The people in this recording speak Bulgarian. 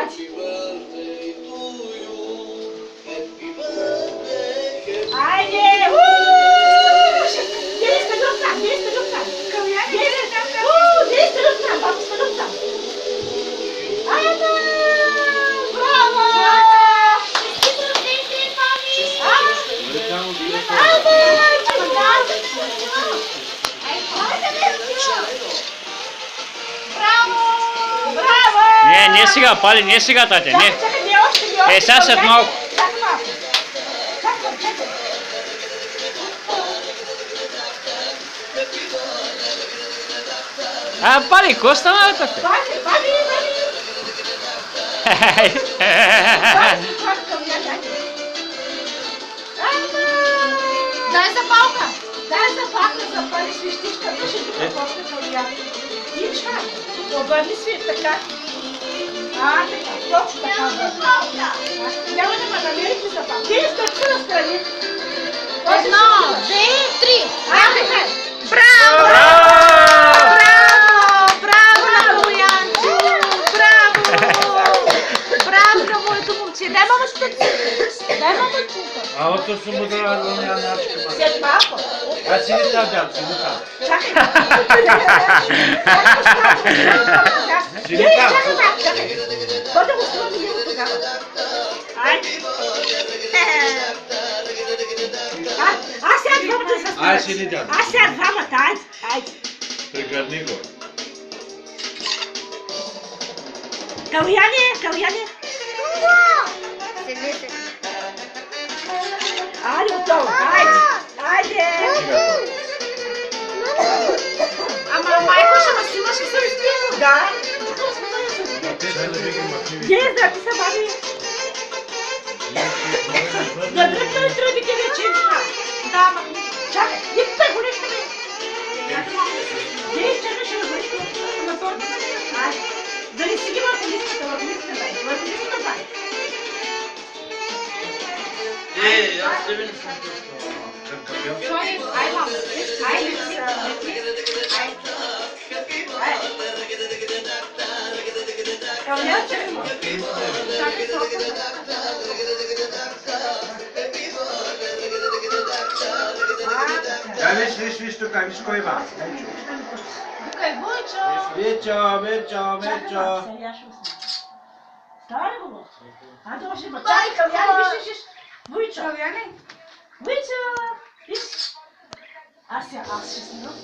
Happy birthday to you. Happy birthday. Haydi. Deniz kırıktan. Deniz kırıktan. Deniz kırıktan. Babası kırıktan. Ana. Bravo. Не сега, Пали, не сега, тате, не. Сега след малко. Пали, какво стана, тате? Дай запалка. Дай запалка, запали свещичка. Души тук кофта калия. И чай. Обърни свет така. Така. Точно така. Няма да ме намерите запалка. Ти изкърчи настрани. 1, 2, 3. Айде. Браво! Браво! Браво на Боянчо! Браво! Браво на моето момче! Дай мамачката! Дай мамачката! А от то съм удрала до нямачка. След малко. Аз си ли там дам, си ли там? Чакай. Чакай. Бъде го струва него тогава. Айде. Аз сега двамата се Ай, си ли там? Аз сега двамата, айде. Преградни го. Каляне. Айде отдолу, айде. Ама майко ще ме снимаш и съвести. Да. Те Да, ти са баби. Да дръпна ли тръбите вече? Да, ама... Чакай, никой го нещо ме. Чакай, ще разлиш на торта. Да не си ги върху листата, върху листата, бай. аз тебе не съм пускал. Ай, мама. Айде. Каляне, чакай ма. Чакай толкова. Да, виж тук, виж кой има. Викай, Бойчо! Мечо. Стара го. Айде, още ма. Чакай, Каляне, виж. Войчо. Войчо. Виж. Аз ще снимам.